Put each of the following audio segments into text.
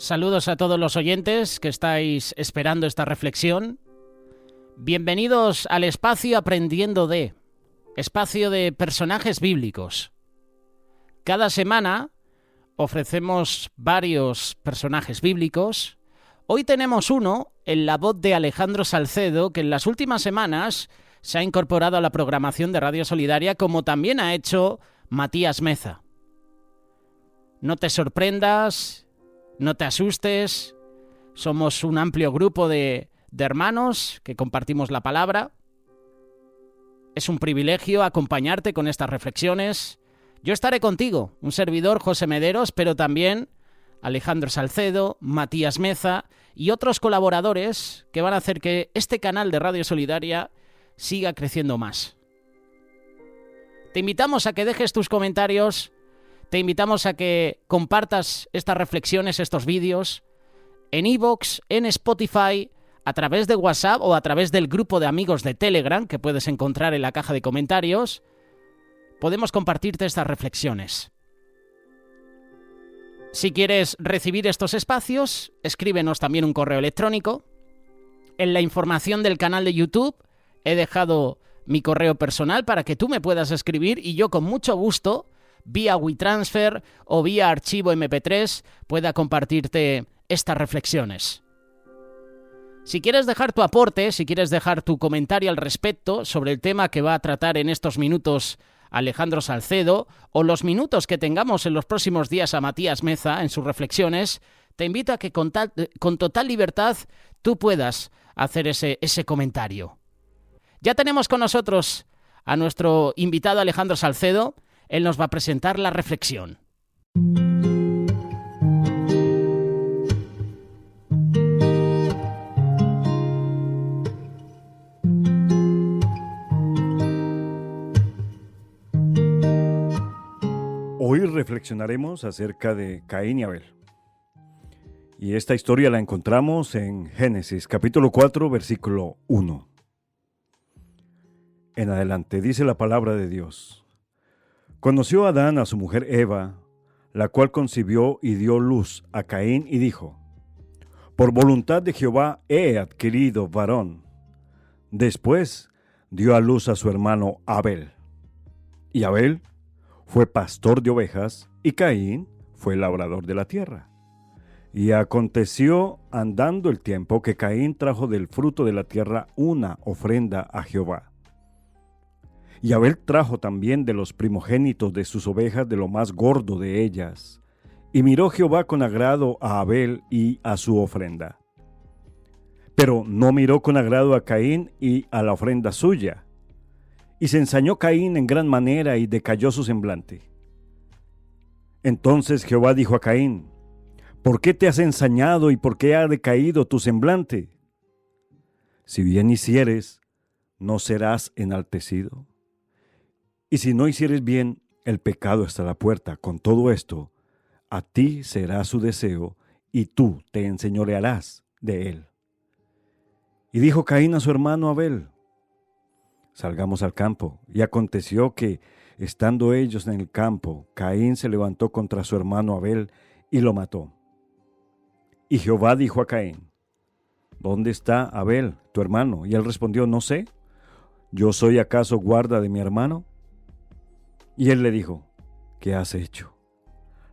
Saludos a todos los oyentes que estáis esperando esta reflexión. Bienvenidos al espacio Aprendiendo de, espacio de personajes bíblicos. Cada semana ofrecemos varios personajes bíblicos. Hoy tenemos uno en la voz de Alejandro Salcedo, que en las últimas semanas se ha incorporado a la programación de Radio Solidaria, como también ha hecho Matías Meza. No te sorprendas, no te asustes, somos un amplio grupo de hermanos que compartimos la palabra. Es un privilegio acompañarte con estas reflexiones. Yo estaré contigo, un servidor, José Mederos, pero también Alejandro Salcedo, Matías Meza y otros colaboradores que van a hacer que este canal de Radio Solidaria siga creciendo más. Te invitamos a que dejes tus comentarios, te invitamos a que compartas estas reflexiones, estos vídeos, en iVoox, en Spotify, a través de WhatsApp o a través del grupo de amigos de Telegram que puedes encontrar en la caja de comentarios. Podemos compartirte estas reflexiones. Si quieres recibir estos espacios, escríbenos también un correo electrónico. En la información del canal de YouTube he dejado mi correo personal para que tú me puedas escribir y yo con mucho gusto, vía WeTransfer o vía archivo MP3, pueda compartirte estas reflexiones. Si quieres dejar tu aporte, si quieres dejar tu comentario al respecto sobre el tema que va a tratar en estos minutos Alejandro Salcedo, o los minutos que tengamos en los próximos días a Matías Meza en sus reflexiones, te invito a que con total libertad tú puedas hacer ese comentario. Ya tenemos con nosotros a nuestro invitado Alejandro Salcedo. Él nos va a presentar la reflexión. Hoy reflexionaremos acerca de Caín y Abel. Y esta historia la encontramos en Génesis, capítulo 4, versículo 1. En adelante dice la palabra de Dios. Conoció Adán a su mujer Eva, la cual concibió y dio luz a Caín y dijo: por voluntad de Jehová he adquirido varón. Después dio a luz a su hermano Abel. Y Abel fue pastor de ovejas, y Caín fue labrador de la tierra. Y aconteció andando el tiempo que Caín trajo del fruto de la tierra una ofrenda a Jehová. Y Abel trajo también de los primogénitos de sus ovejas de lo más gordo de ellas. Y miró Jehová con agrado a Abel y a su ofrenda. Pero no miró con agrado a Caín y a la ofrenda suya. Y se ensañó Caín en gran manera y decayó su semblante. Entonces Jehová dijo a Caín: ¿por qué te has ensañado y por qué ha decaído tu semblante? Si bien hicieres, ¿no serás enaltecido? Y si no hicieres bien, el pecado está a la puerta. Con todo esto, a ti será su deseo, y tú te enseñorearás de él. Y dijo Caín a su hermano Abel: salgamos al campo. Y aconteció que, estando ellos en el campo, Caín se levantó contra su hermano Abel y lo mató. Y Jehová dijo a Caín: ¿dónde está Abel, tu hermano? Y él respondió: no sé. ¿Yo soy acaso guarda de mi hermano? Y él le dijo: ¿qué has hecho?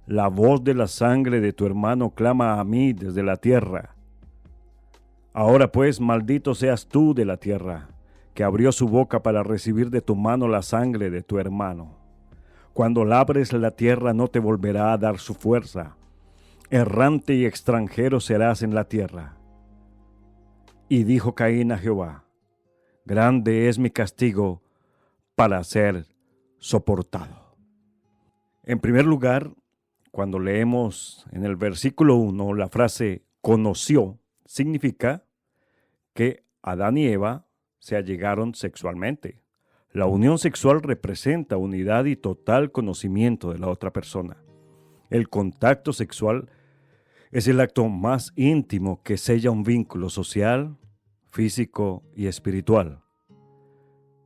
La voz de la sangre de tu hermano clama a mí desde la tierra. Ahora pues, maldito seas tú de la tierra, que abrió su boca para recibir de tu mano la sangre de tu hermano. Cuando labres la tierra no te volverá a dar su fuerza. Errante y extranjero serás en la tierra. Y dijo Caín a Jehová: grande es mi castigo para ser soportado. En primer lugar, cuando leemos en el versículo 1 la frase conoció, significa que Adán y Eva se allegaron sexualmente. La unión sexual representa unidad y total conocimiento de la otra persona. El contacto sexual es el acto más íntimo que sella un vínculo social, físico y espiritual.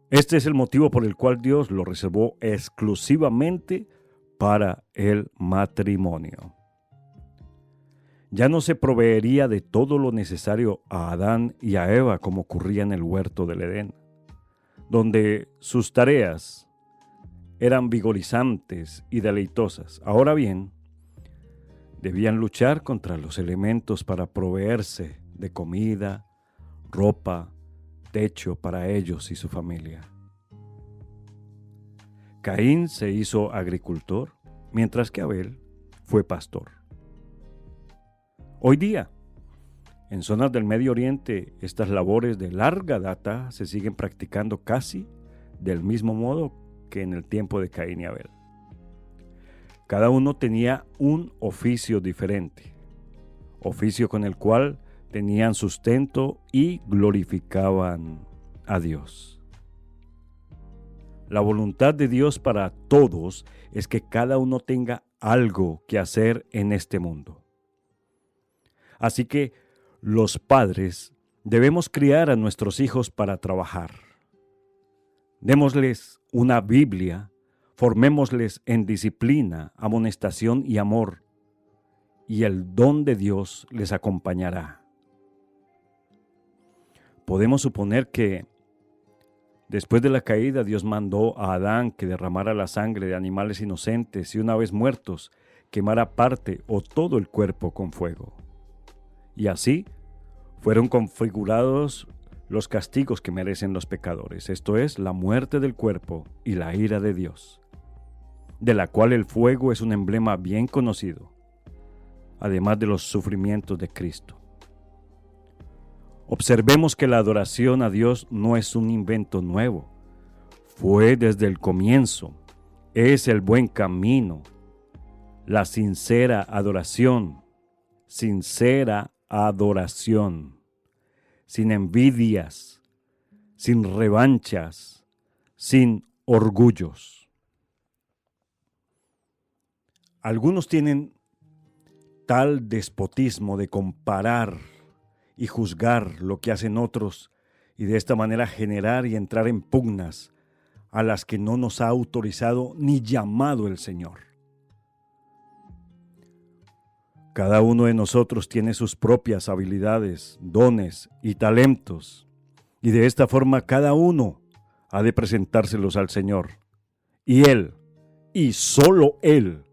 Este es el motivo por el cual Dios lo reservó exclusivamente para el matrimonio. Ya no se proveería de todo lo necesario a Adán y a Eva como ocurría en el huerto del Edén, donde sus tareas eran vigorizantes y deleitosas. Ahora bien, debían luchar contra los elementos para proveerse de comida, ropa, techo para ellos y su familia. Caín se hizo agricultor, mientras que Abel fue pastor. Hoy día, en zonas del Medio Oriente, estas labores de larga data se siguen practicando casi del mismo modo que en el tiempo de Caín y Abel. Cada uno tenía un oficio diferente, oficio con el cual tenían sustento y glorificaban a Dios. La voluntad de Dios para todos es que cada uno tenga algo que hacer en este mundo. Así que los padres debemos criar a nuestros hijos para trabajar. Démosles una Biblia, formémosles en disciplina, amonestación y amor, y el don de Dios les acompañará. Podemos suponer que después de la caída, Dios mandó a Adán que derramara la sangre de animales inocentes y una vez muertos, quemara parte o todo el cuerpo con fuego. Y así fueron configurados los castigos que merecen los pecadores, esto es, la muerte del cuerpo y la ira de Dios, de la cual el fuego es un emblema bien conocido, además de los sufrimientos de Cristo. Observemos que la adoración a Dios no es un invento nuevo. Fue desde el comienzo. Es el buen camino. La sincera adoración. Sincera adoración. Sin envidias. Sin revanchas. Sin orgullos. Algunos tienen tal despotismo de comparar y juzgar lo que hacen otros y de esta manera generar y entrar en pugnas a las que no nos ha autorizado ni llamado el Señor. Cada uno de nosotros tiene sus propias habilidades, dones y talentos, y de esta forma cada uno ha de presentárselos al Señor. Y Él, y solo Él,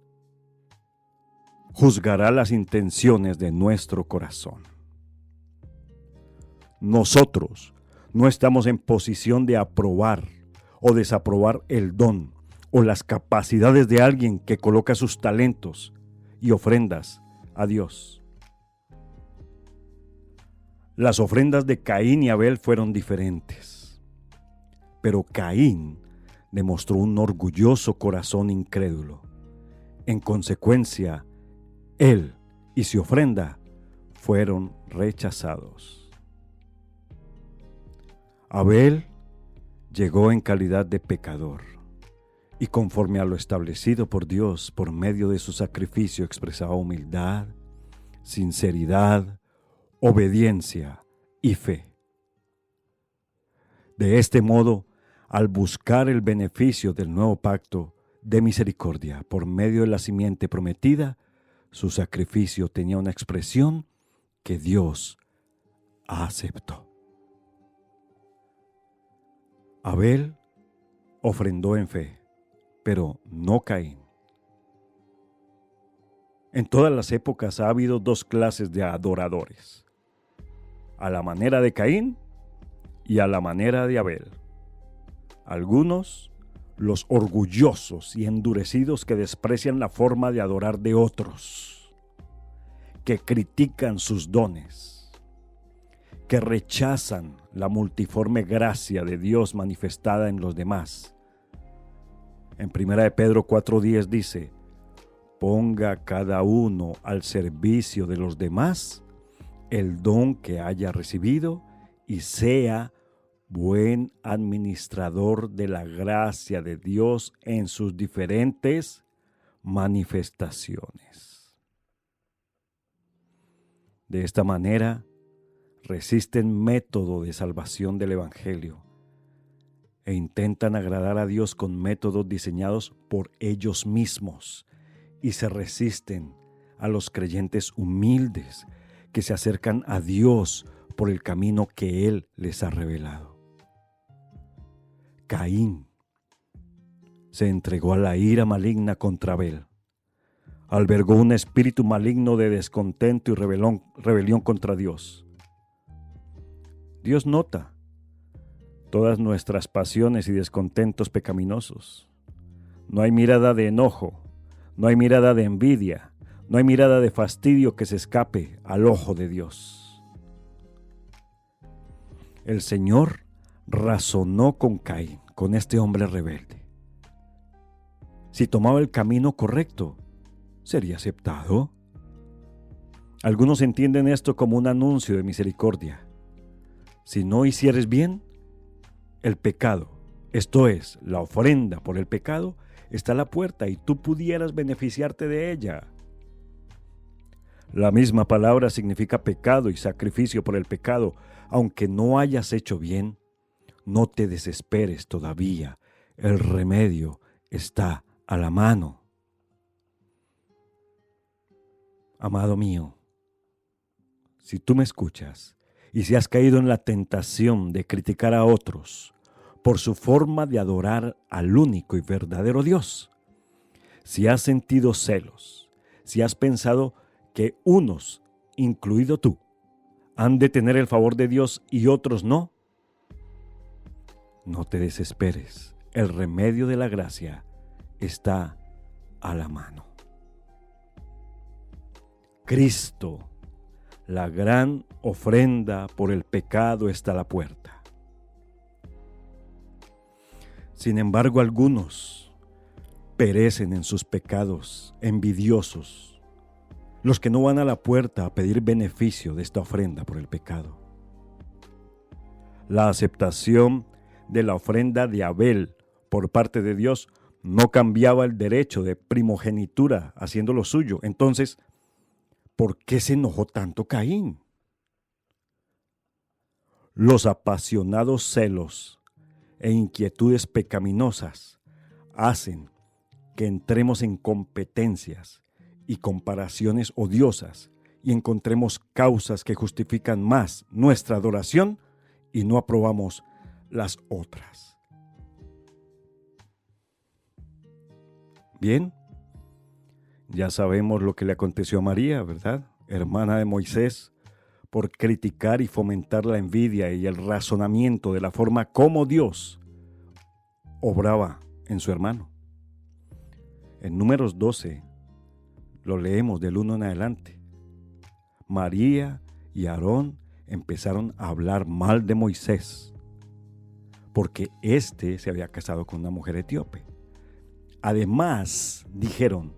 juzgará las intenciones de nuestro corazón. Nosotros no estamos en posición de aprobar o desaprobar el don o las capacidades de alguien que coloca sus talentos y ofrendas a Dios. Las ofrendas de Caín y Abel fueron diferentes, pero Caín demostró un orgulloso corazón incrédulo. En consecuencia, él y su ofrenda fueron rechazados. Abel llegó en calidad de pecador y conforme a lo establecido por Dios por medio de su sacrificio expresaba humildad, sinceridad, obediencia y fe. De este modo, al buscar el beneficio del nuevo pacto de misericordia por medio de la simiente prometida, su sacrificio tenía una expresión que Dios aceptó. Abel ofrendó en fe, pero no Caín. En todas las épocas ha habido dos clases de adoradores, a la manera de Caín y a la manera de Abel. Algunos, los orgullosos y endurecidos que desprecian la forma de adorar de otros, que critican sus dones, que rechazan la multiforme gracia de Dios manifestada en los demás. En 1 Pedro 4:10 dice: ponga cada uno al servicio de los demás el don que haya recibido y sea buen administrador de la gracia de Dios en sus diferentes manifestaciones. De esta manera, resisten método de salvación del Evangelio e intentan agradar a Dios con métodos diseñados por ellos mismos y se resisten a los creyentes humildes que se acercan a Dios por el camino que Él les ha revelado. Caín se entregó a la ira maligna contra Abel. Albergó un espíritu maligno de descontento y rebelión contra Dios. Dios nota todas nuestras pasiones y descontentos pecaminosos. No hay mirada de enojo, no hay mirada de envidia, no hay mirada de fastidio que se escape al ojo de Dios. El Señor razonó con Caín, con este hombre rebelde. Si tomaba el camino correcto, sería aceptado. Algunos entienden esto como un anuncio de misericordia. Si no hicieres bien, el pecado, esto es, la ofrenda por el pecado, está a la puerta y tú pudieras beneficiarte de ella. La misma palabra significa pecado y sacrificio por el pecado. Aunque no hayas hecho bien, no te desesperes todavía. El remedio está a la mano. Amado mío, si tú me escuchas y si has caído en la tentación de criticar a otros por su forma de adorar al único y verdadero Dios, si has sentido celos, si has pensado que unos, incluido tú, han de tener el favor de Dios y otros no, no te desesperes. El remedio de la gracia está a la mano. Cristo, la gran ofrenda por el pecado, está a la puerta. Sin embargo, algunos perecen en sus pecados, envidiosos, los que no van a la puerta a pedir beneficio de esta ofrenda por el pecado. La aceptación de la ofrenda de Abel por parte de Dios no cambiaba el derecho de primogenitura haciendo lo suyo. Entonces, ¿por qué se enojó tanto Caín? Los apasionados celos e inquietudes pecaminosas hacen que entremos en competencias y comparaciones odiosas y encontremos causas que justifican más nuestra adoración y no aprobamos las otras. Bien, ya sabemos lo que le aconteció a María, ¿verdad? Hermana de Moisés, por criticar y fomentar la envidia y el razonamiento de la forma como Dios obraba en su hermano. En Números 12, lo leemos del 1 en adelante. María y Aarón empezaron a hablar mal de Moisés, porque éste se había casado con una mujer etíope. Además, dijeron,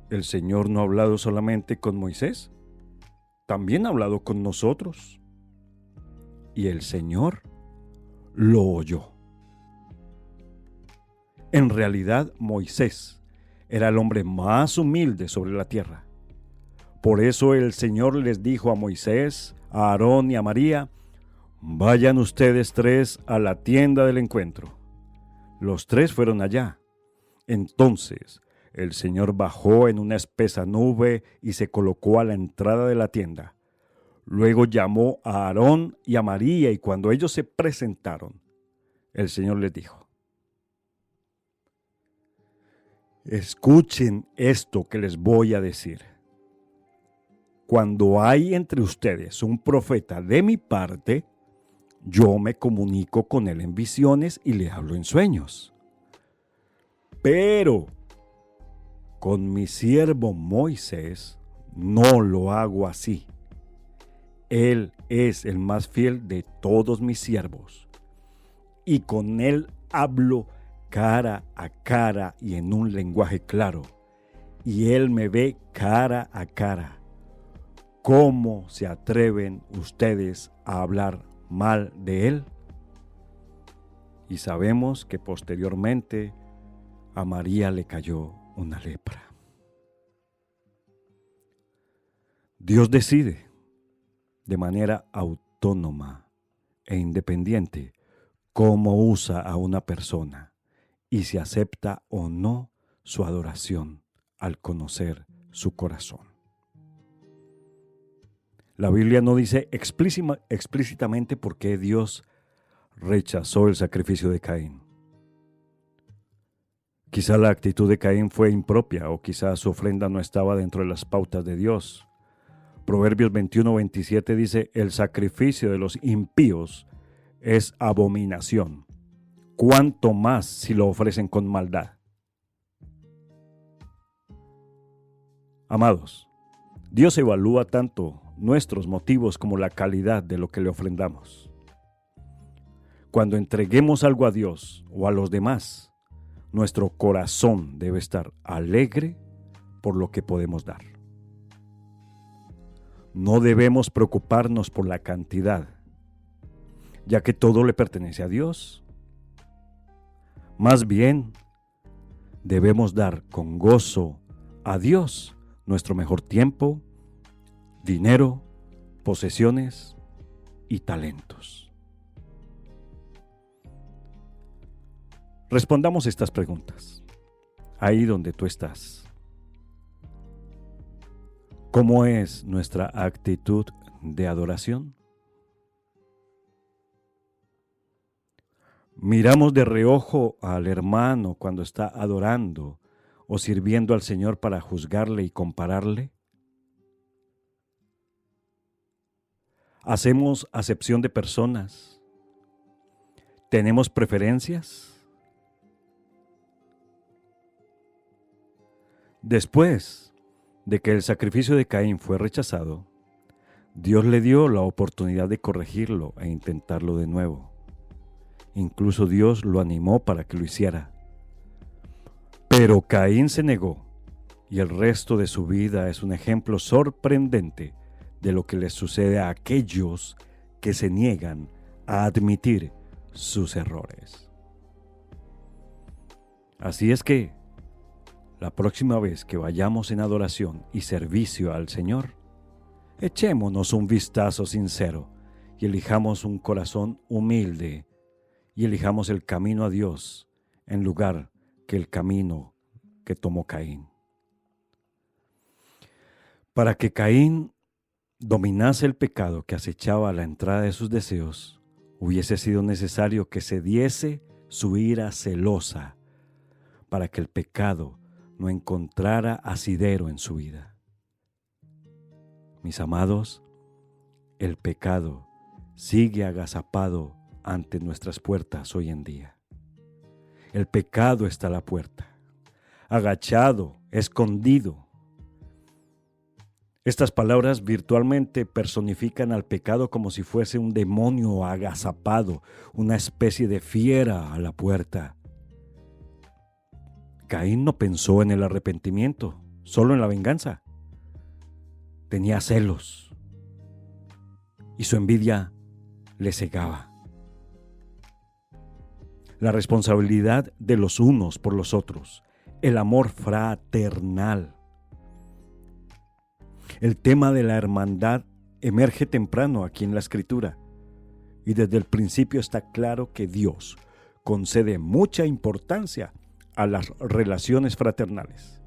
¿el Señor no ha hablado solamente con Moisés? También ha hablado con nosotros. Y el Señor lo oyó. En realidad, Moisés era el hombre más humilde sobre la tierra. Por eso el Señor les dijo a Moisés, a Aarón y a María, vayan ustedes tres a la tienda del encuentro. Los tres fueron allá. Entonces el Señor bajó en una espesa nube y se colocó a la entrada de la tienda. Luego llamó a Aarón y a María, y cuando ellos se presentaron, el Señor les dijo, escuchen esto que les voy a decir. Cuando hay entre ustedes un profeta de mi parte, yo me comunico con él en visiones y le hablo en sueños. Pero con mi siervo Moisés no lo hago así. Él es el más fiel de todos mis siervos, y con él hablo cara a cara y en un lenguaje claro, y él me ve cara a cara. ¿Cómo se atreven ustedes a hablar mal de él? Y sabemos que posteriormente a María le cayó una lepra. Dios decide de manera autónoma e independiente cómo usa a una persona y si acepta o no su adoración al conocer su corazón. La Biblia no dice explícitamente por qué Dios rechazó el sacrificio de Caín. Quizá la actitud de Caín fue impropia o quizá su ofrenda no estaba dentro de las pautas de Dios. Proverbios 21:27 dice: el sacrificio de los impíos es abominación, cuanto más si lo ofrecen con maldad. Amados, Dios evalúa tanto nuestros motivos como la calidad de lo que le ofrendamos. Cuando entreguemos algo a Dios o a los demás, nuestro corazón debe estar alegre por lo que podemos dar. No debemos preocuparnos por la cantidad, ya que todo le pertenece a Dios. Más bien, debemos dar con gozo a Dios nuestro mejor tiempo, dinero, posesiones y talentos. Respondamos estas preguntas, ahí donde tú estás. ¿Cómo es nuestra actitud de adoración? ¿Miramos de reojo al hermano cuando está adorando o sirviendo al Señor para juzgarle y compararle? ¿Hacemos acepción de personas? ¿Tenemos preferencias? Después de que el sacrificio de Caín fue rechazado, Dios le dio la oportunidad de corregirlo e intentarlo de nuevo. Incluso Dios lo animó para que lo hiciera. Pero Caín se negó, y el resto de su vida es un ejemplo sorprendente de lo que les sucede a aquellos que se niegan a admitir sus errores. Así es que, la próxima vez que vayamos en adoración y servicio al Señor, echémonos un vistazo sincero y elijamos un corazón humilde y elijamos el camino a Dios en lugar que el camino que tomó Caín. Para que Caín dominase el pecado que acechaba a la entrada de sus deseos, hubiese sido necesario que cediese su ira celosa para que el pecado no encontrara asidero en su vida. Mis amados, el pecado sigue agazapado ante nuestras puertas hoy en día. El pecado está a la puerta, agachado, escondido. Estas palabras virtualmente personifican al pecado como si fuese un demonio agazapado, una especie de fiera a la puerta. Caín no pensó en el arrepentimiento, solo en la venganza. Tenía celos y su envidia le cegaba. La responsabilidad de los unos por los otros, el amor fraternal. El tema de la hermandad emerge temprano aquí en la Escritura y desde el principio está claro que Dios concede mucha importancia a las relaciones fraternales.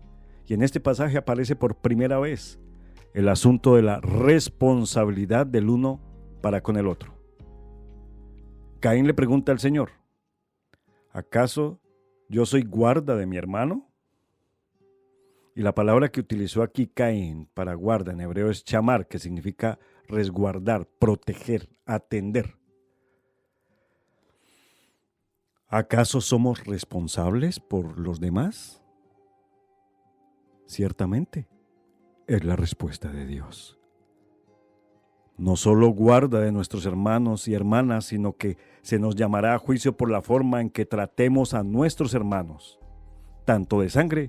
Y en este pasaje aparece por primera vez el asunto de la responsabilidad del uno para con el otro. Caín le pregunta al Señor: ¿acaso yo soy guarda de mi hermano? Y la palabra que utilizó aquí Caín para guarda en hebreo es chamar, que significa resguardar, proteger, atender. ¿Acaso somos responsables por los demás? Ciertamente, es la respuesta de Dios. No solo guarda de nuestros hermanos y hermanas, sino que se nos llamará a juicio por la forma en que tratemos a nuestros hermanos, tanto de sangre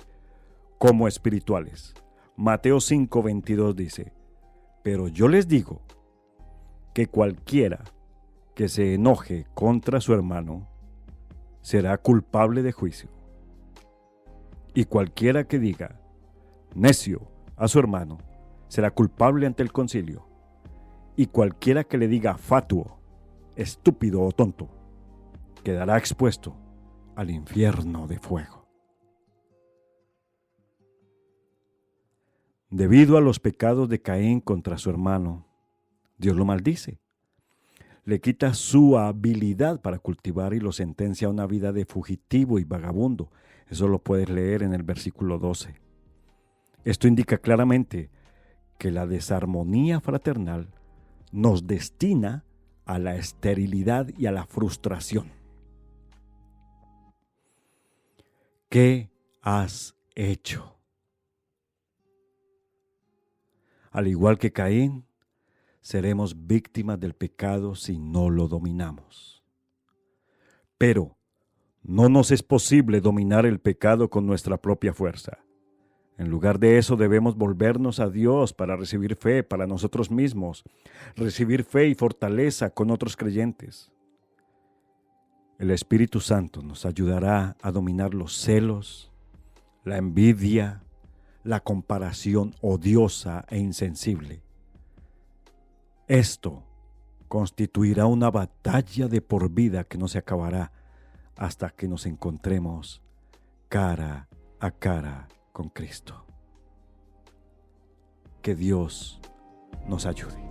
como espirituales. Mateo 5:22 dice: pero yo les digo que cualquiera que se enoje contra su hermano será culpable de juicio. Y cualquiera que diga necio a su hermano será culpable ante el concilio. Y cualquiera que le diga fatuo, estúpido o tonto, quedará expuesto al infierno de fuego. Debido a los pecados de Caín contra su hermano, Dios lo maldice. Le quita su habilidad para cultivar y lo sentencia a una vida de fugitivo y vagabundo. Eso lo puedes leer en el versículo 12. Esto indica claramente que la desarmonía fraternal nos destina a la esterilidad y a la frustración. ¿Qué has hecho? Al igual que Caín, seremos víctimas del pecado si no lo dominamos. Pero no nos es posible dominar el pecado con nuestra propia fuerza. En lugar de eso debemos volvernos a Dios para recibir fe para nosotros mismos, recibir fe y fortaleza con otros creyentes. El Espíritu Santo nos ayudará a dominar los celos, la envidia, la comparación odiosa e insensible. Esto constituirá una batalla de por vida que no se acabará hasta que nos encontremos cara a cara con Cristo. Que Dios nos ayude.